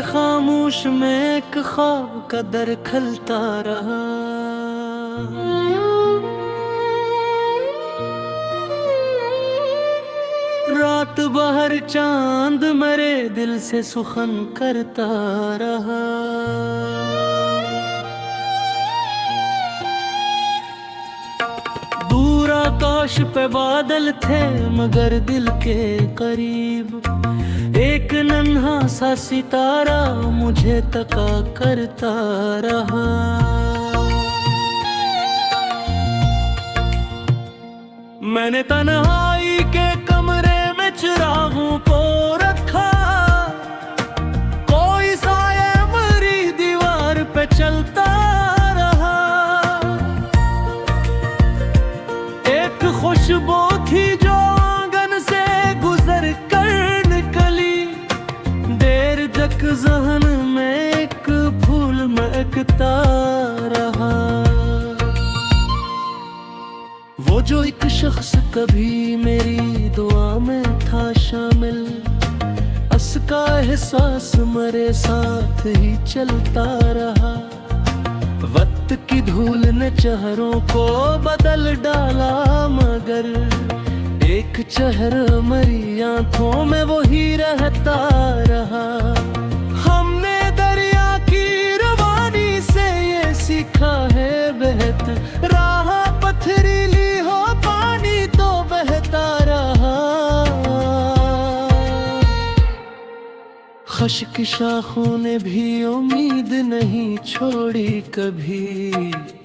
खामोश में एक ख्वाब का दर खलता रहा। रात बाहर चांद मेरे दिल से सुखन करता रहा। दूर आकाश पे बादल थे मगर दिल के करीब एक नन्हा सा सितारा मुझे तका करता रहा। मैंने तन्हाई के कमरे में चिरागों को रखा, कोई साया मरी दीवार पे चलता रहा। एक खुशबू थी जो आंगन से गुजर कर निकली, देर तक जहन में एक फूल महकता रहा। वो जो एक शख्स कभी मेरी दुआ में था शामिल, उसका एहसास मेरे साथ ही चलता रहा। वक्त की धूल ने चेहरों को बदल डाला मगर एक चेहरा मेरी आंखों में वही रहता रहा। हमने दरिया की रवानी से ये सीखा है बेहद, राह पथरीली हो पानी तो बहता रहा। खश की शाखों ने भी उम्मीद नहीं छोड़ी कभी,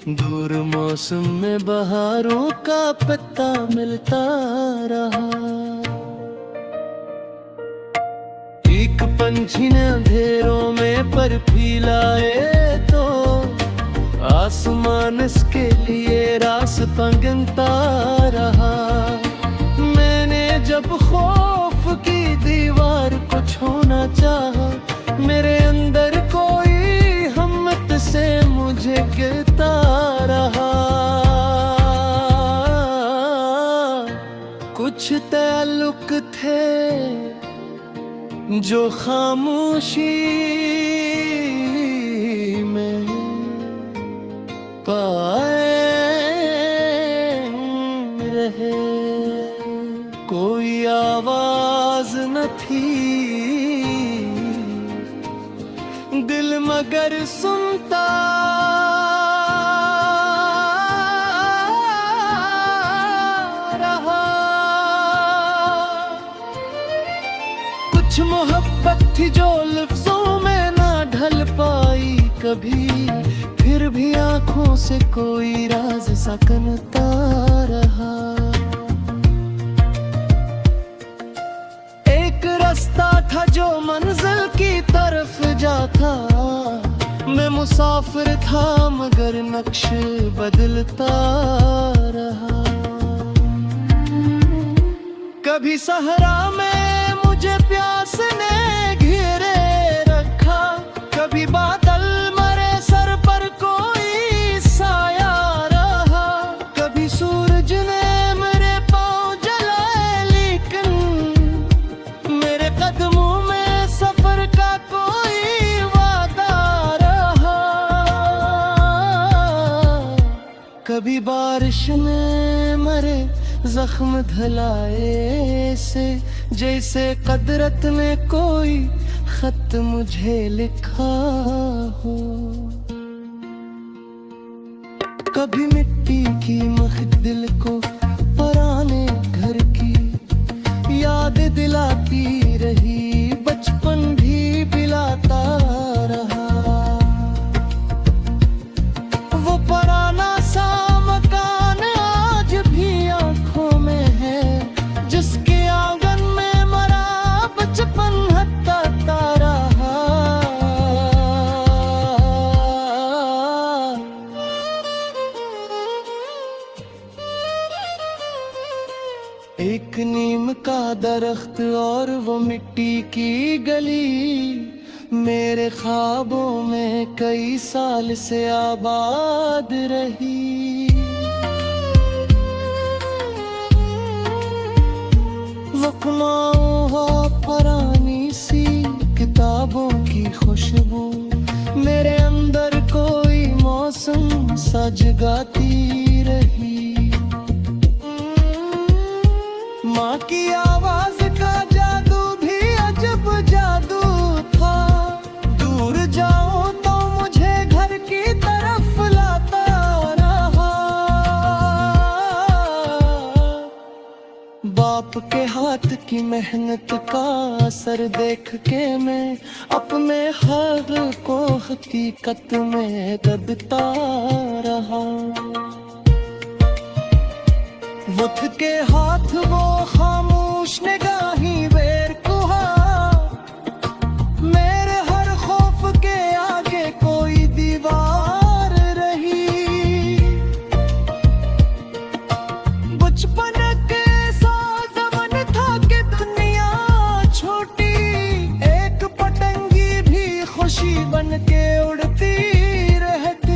दूर मौसम में बहारों का पत्ता मिलता रहा। एक पंछी ने अंधेरों में पर फैलाए तो आसमान इसके लिए रास्ता गिनता रहा। मैंने जब खौफ की दीवार को छूना चाहा, मेरे अंदर कोई हिम्मत से मुझे गिरता रहा। कुछ ताल्लुक थे जो खामोशी में कायम रहे, कोई आवाज न थी दिल मगर सुनता रहा। कुछ मोहब्बत थी जो लफ्जों में ना ढल पाई कभी, फिर भी आंखों से कोई राज सकनता रहा। एक रास्ता था जो मंजिल की तरफ जाता, मैं मुसाफिर था मगर नक्श बदलता रहा। कभी सहरा में मुझे प्यास ने घेरे रखा, कभी बादल मरे सर पर कोई साया रहा, कभी सूरज ने मेरे पाँव जलाए लेकिन मेरे कदमों में सफर का कोई वादा रहा। कभी बारिश ने मरे जख्म धलाए से, जैसे कदरत ने कोई खत मुझे लिखा हो। कभी मिट्टी की महक दिल को पुराने घर की याद दिलाती रही, बचपन भी पिलाता रहा। वो पुराना सा मकान आज भी आंखों में है, जिसके आंगन में मरा बचपन हत्ता रहा। एक नीम का दरख्त और वो मिट्टी की गली, मेरे ख्वाबों में कई साल से आबाद रही। वक्माओं हो पुरानी सी किताबों की खुशबू रोज गाती रही। माँ की आवाज का जादू भी अजब जादू था। दूर जाऊं तो मुझे घर की तरफ लाता रहा। बाप के हाथ की मेहनत का असर देख के मैं अपने हर को हकीकत में दबता रहा। वक्त के हाथ वो खामोश निगाही बेर कुहा। मेरे हर खौफ के आगे कोई दीवार रही। बचपन के साज़मन था कि दुनिया छोटी, एक पतंगी भी खुशी बन के उड़ती रहती।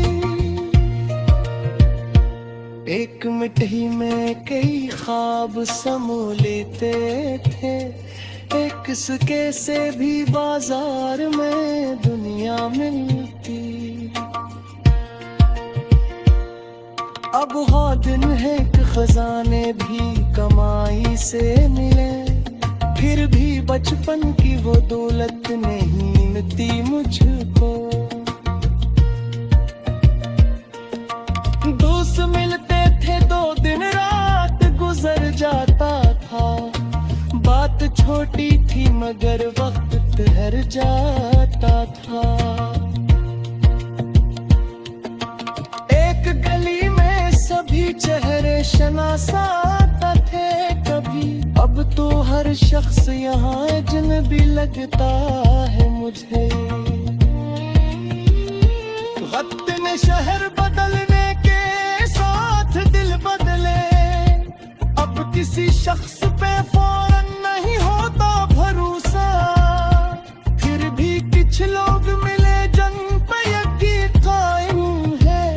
एक मिट्टी में कई ख्वाब समो लेते थे। एक किसके से भी बाजार में दुनिया मिलती। अब वो दिन है कि खजाने भी कमाई से मिले, फिर भी बचपन की वो दौलत नहीं मिलती मुझको। दोस्त मिलते थे दो दिन रात गुजर जाता था। बात छोटी थी मगर वक्त ठहर जाता था। एक गली में सभी चेहरे शनासाता थे कभी। अब तो हर शख्स यहाँ अजनबी लगता है मुझे। वक्त ने शहर बदलने के साथ दिल बदले। अब किसी शख्स पे फौरन नहीं होता भरोसा। फिर भी कुछ लोग मिले जन पे यकीन कायम है।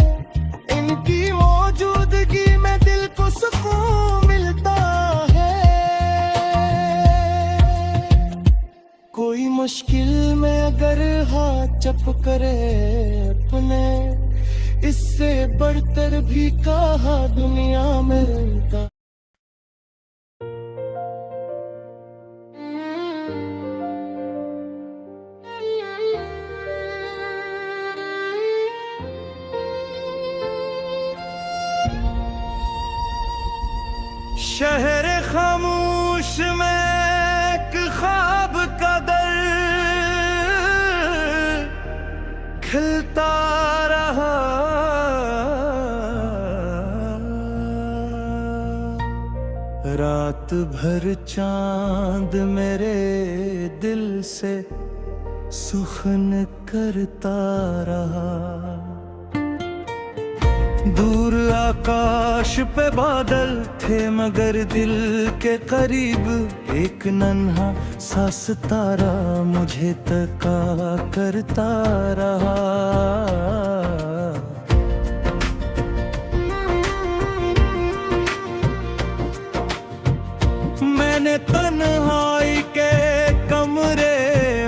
इनकी मौजूदगी में दिल को सुकून मिलता है। कोई मुश्किल में अगर हाथ चप करे अपने, इससे बढ़कर भी कहा दुनिया मिलता। शहर खामोश में एक ख्वाब का दर खिलता रहा। रात भर चांद मेरे दिल से सुखन करता रहा। दूर आकाश पे बादल थे मगर दिल के करीब एक नन्हा सा सितारा मुझे तका करता रहा। मैंने तन्हाई के कमरे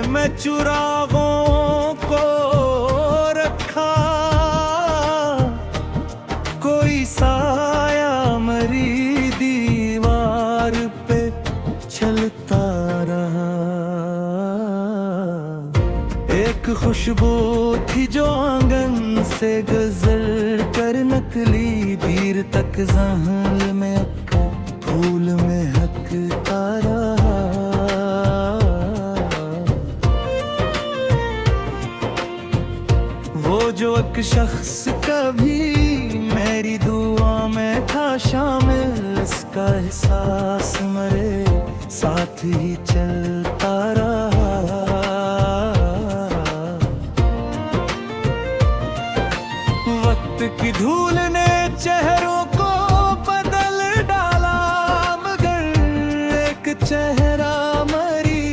में चुरागों को रखा। कोई साया मरी दीवार पे चलता रहा। एक खुशबू थी जो आंगन से गुजर कर नकली देर तक जहन में अक्का फूल में हकता रहा। वो जो एक शख्स कभी मेरी दुआ में था शामिल, इसका एहसास मरे साथ ही चलता रहा। वक्त की धूल ने चेहरों को बदल डाला मगर एक चेहरा मरी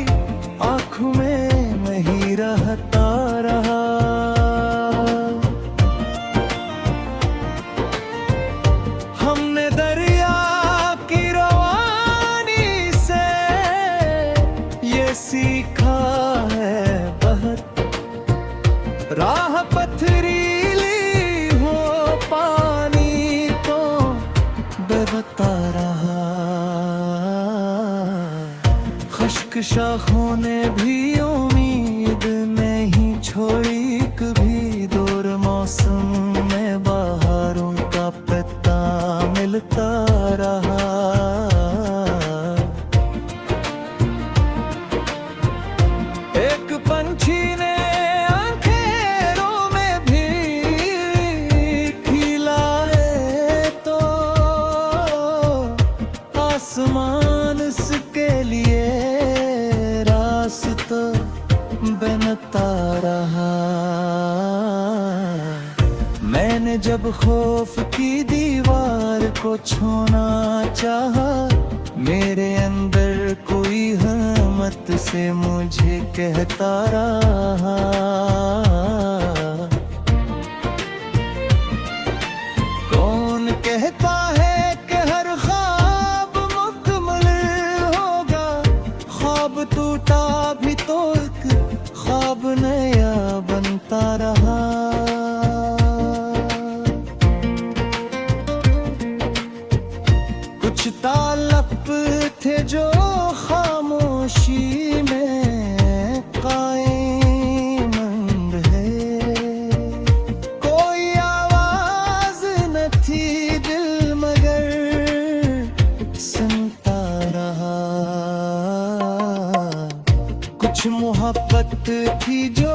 आँखों में नहीं रहता रहा। रहा। खुश्क शाखों ने भी उम्मीद नहीं छोड़ी कभी, दौर मौसम में बहारों का पत्ता मिलता रहा। एक पंछी ने अंधेरों में भी खिलाए तो आसमान इसके लिए रास्ता बनता रहा। मैंने जब खौफ की दीवार को छूना चाहा, मेरे अंदर कोई हिम्मत से मुझे कहता रहा। कौन कहता है कि हर ख्वाब मुकम्मल होगा, ख्वाब टूटा भी तो एक ख्वाब नया बनता रहा। कुछ ताल्लुक थे जो खामोशी में कायम है, कोई आवाज न थी दिल मगर सुनता रहा। कुछ मोहब्बत थी जो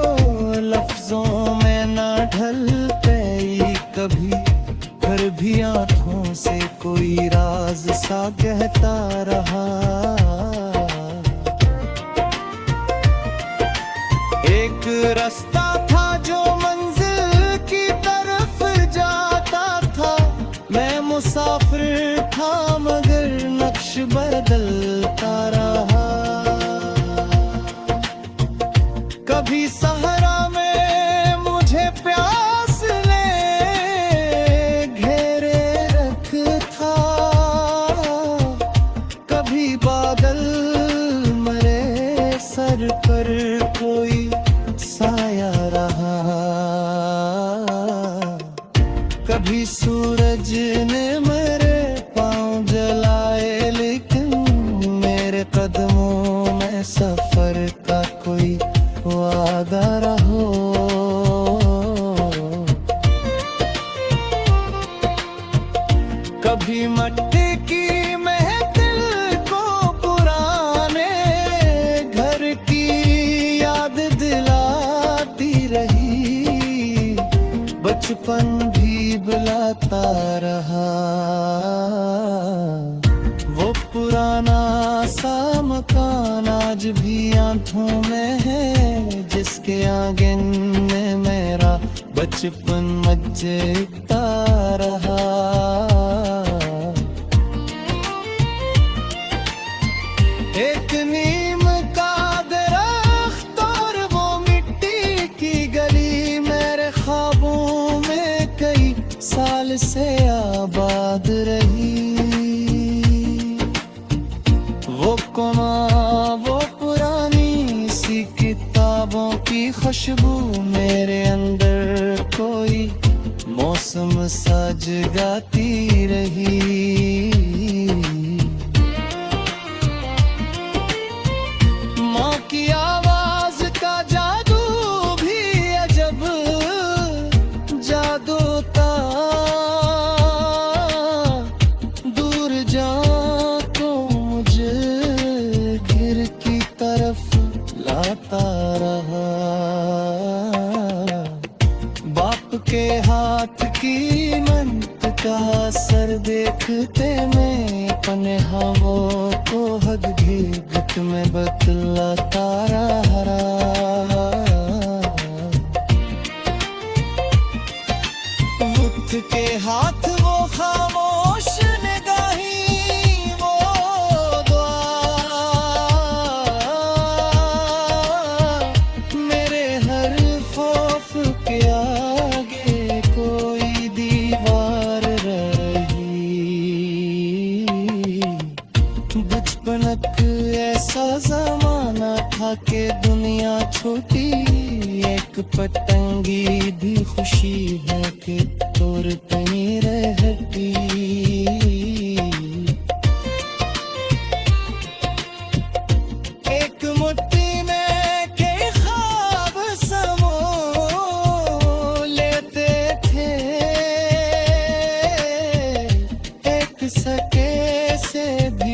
लफ्जों में ना ढल पाई कभी, फिर भी आंखों से कोई राज सा कहता रहा। एक रास्ता था जो मंजिल की तरफ जाता था, मैं मुसाफिर था मगर नक्श बदलता रहा। कभी सहरा में मुझे प्यास ने घेरे रखा, कभी बादल मरे सर पर कोई साया रहा। कभी सूरज ने मेरे पाँव जलाए, लेकिन मेरे कदमों में सफर का कोई वादा रहो। कभी मट्टी की महफिल को पुराने घर की याद दिलाती रही, बचपन भी बुलाता रहा। वो पुराना सा मकान आज भी आंखों में है, जिसके आंगन में मेरा बचपन मज्जता रहा। एक नीम का दरख्त और वो मिट्टी की गली मेरे ख्वाबों में कई साल से आबाद रही। वो कोना वो पुरानी सी किताबों की खुशबू मेरे अंदर कोई मौसम सा जगाती रही। माँ की आवाज का जादू भी अजब जादू था, दूर जा तो मुझे घिर की तरफ लाता रहा। बाप के हाथ की मंत का असर देखते मैं अपने हवों को हद घिट में बतलाता रहा। बुद्ध के हाथ वो खामोश निगाही, वो दुआ मेरे हर खौफ के आगे कोई दीवार रही। बचपन ऐसा जमाना था कि दुनिया छोटी, एक पतंगी भी खुशी है कि तोड़ नहीं रहती।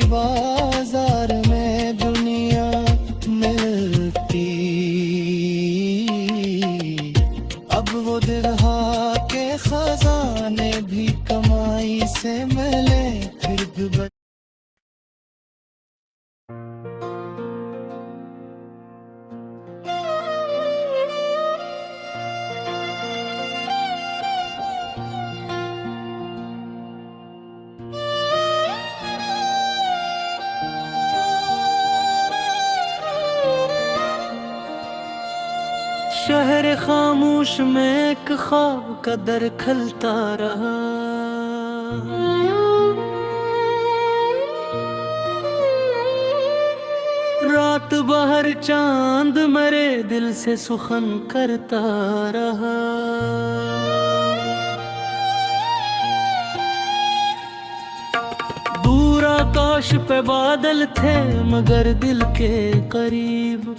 बाजार में दुनिया मिलती। अब वो दिरहा के खजाने भी कमाई से मिले फिर भी शहर खामोश में एक ख्वाब का दर खलता रहा। रात बाहर चांद मेरे दिल से सुखन करता रहा। दूर आकाश पे बादल थे मगर दिल के करीब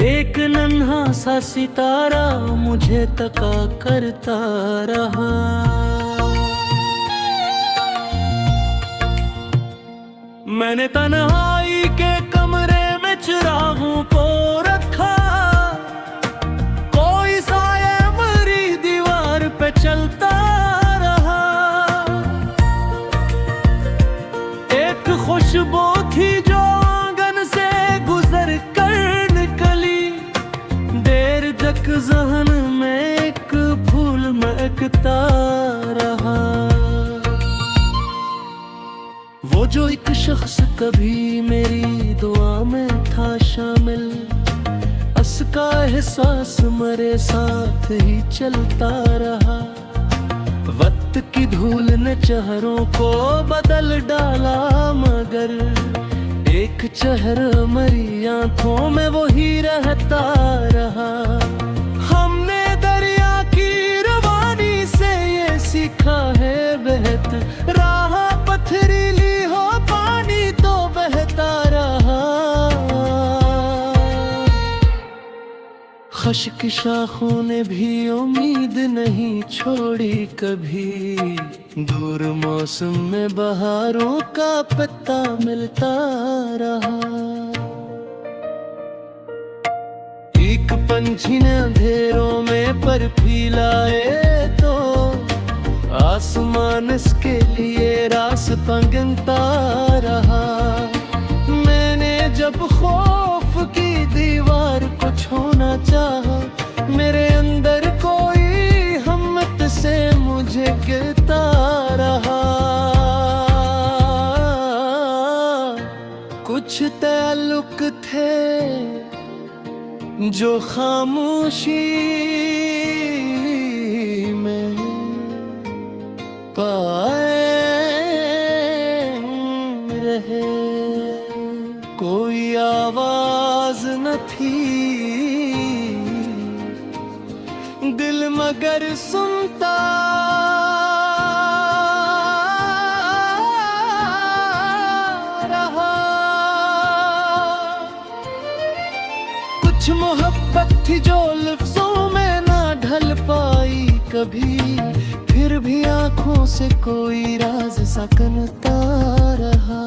एक नन्हा सा सितारा मुझे तका करता रहा। मैंने तन्हाई के कमरे में चिरागों को रखा। कोई साया मरी दीवार पे चलता रहा। एक खुशबू थी जो आंगन से गुजर कर ज़हन में एक फूल महकता रहा। वो जो एक शख्स कभी मेरी दुआ में था शामिल, उसका एहसास मेरे साथ ही चलता रहा। वक्त की धूल ने चेहरों को बदल डाला मगर एक चेहरा मेरी आंखों में वो ही रहता रहा। हमने दरिया की रवानी से ये सीखा है बहत राह पथरीली हो पानी तो बहता रहा। खश की शाखों ने भी उम्मीद नहीं छोड़ी कभी। दूर मौसम में बहारों का पत्ता मिलता रहा। एक पंछी ने अंधेरों में पर फैलाए तो आसमान इसके लिए रास्ता गिनता रहा। मैंने जब खौफ की दीवार को छूना चाहा, मेरे अंदर कोई हिम्मत से मुझे गिरता रहा। कुछ ताल्लुक थे जो खामोशी में कायम रहे। कोई आवाज न थी दिल मगर सुनता रहा। कुछ मोहब्बत थी जो लफ्जों में ना ढल पाई कभी, फिर भी आंखों से कोई राज सा कनता रहा।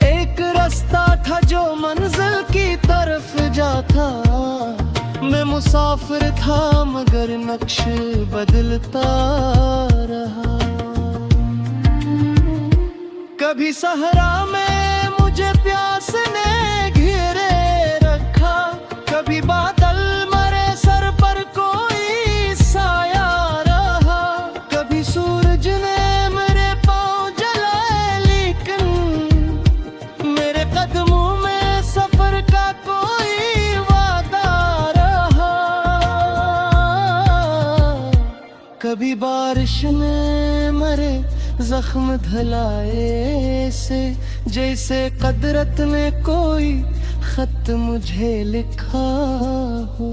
एक रास्ता था जो मंजिल की तरफ जाता, मैं मुसाफिर था मगर नक्श बदलता रहा। कभी सहरा में मुझे प्यास ने घेरे रखा, कभी बादल मरे सर पर कोई साया रहा, कभी सूरज ने मेरे पाँव जलाए लेकिन मेरे कदमों में सफर का कोई वादा रहा। कभी बारिश ने मरे जख्म धलाए से, जैसे कदरत ने कोई खत मुझे लिखा हो।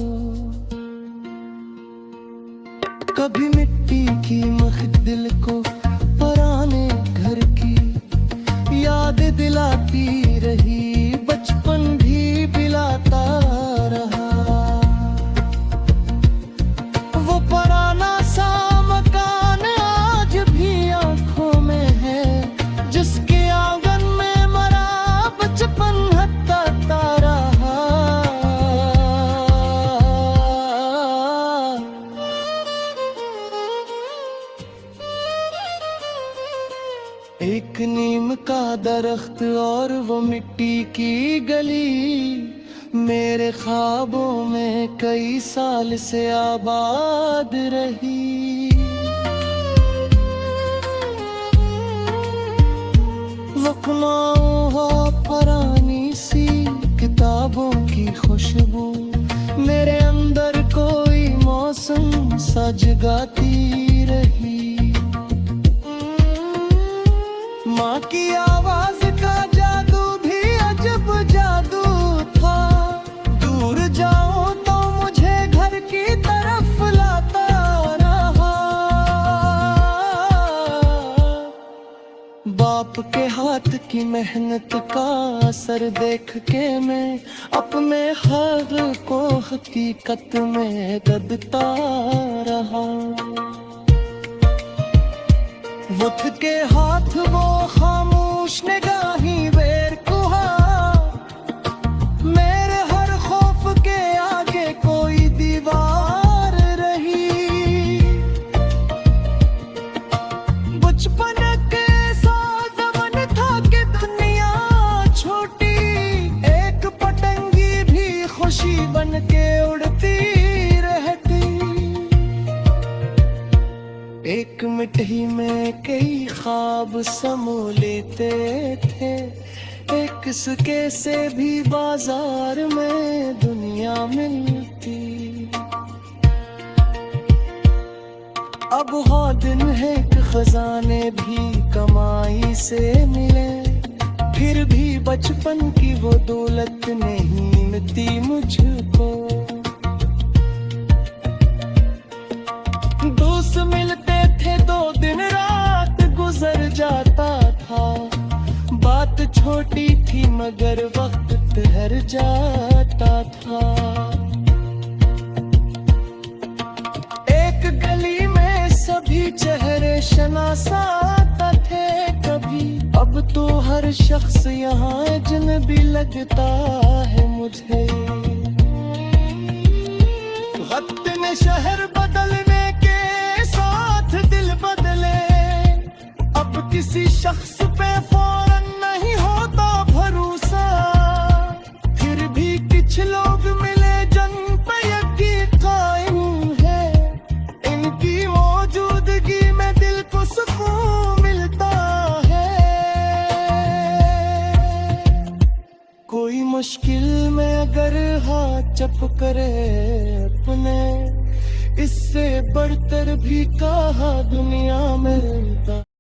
कभी मिट्टी की महक दिल को पुराने घर की याद दिलाती रही, बचपन भी पिलाता रहा। वो पुराना सा मकान आज भी आंखों एक नीम का दरख्त और वो मिट्टी की गली, मेरे ख्वाबों में कई साल से आबाद रही। वक्माओं हो पुरानी सी किताबों की खुशबू, मेरे अंदर कोई मौसम सा जगाती रही। माँ की आवाज का जादू भी अजब जादू था, दूर जाऊं तो मुझे घर की तरफ लाता रहा। बाप के हाथ की मेहनत का असर देख के मैं अपने हर को हकीकत में दबता रहा। वो थके हाथ, वो खामोश निगाही बेरकुहा, मेरे हर खौफ के आगे कोई दीवार रही। बचपन के साथ मन था कि दुनिया छोटी, एक पतंगी भी खुशी बन के उड़ती रहती। एक मिट्टी में कई ख्वाब समो लेते थे, एक सिक्के से भी बाजार में दुनिया मिलती। अब वो दिन है कि खजाने भी कमाई से मिले, फिर भी बचपन की वो दौलत नहीं मिलती मुझको। दोस्त मिलते थे, 2 दिन रात गुजर जाता था, बात छोटी थी मगर वक्त ठहर जाता था। एक गली में सभी चेहरे शनासाता थे कभी, अब तो हर शख्स यहाँ अजनबी लगता है मुझे। वक्त ने शहर बदलने के साथ दिल बदले, अब किसी शख्स पे फौरन नहीं होता भरोसा। फिर भी कुछ लोग मिले जिन पे यकीन कायम है, इनकी मौजूदगी में दिल को सुकून मिलता है। कोई मुश्किल में अगर हाथ चप करे अपने, इससे बढ़कर भी कहा दुनिया में मिलता।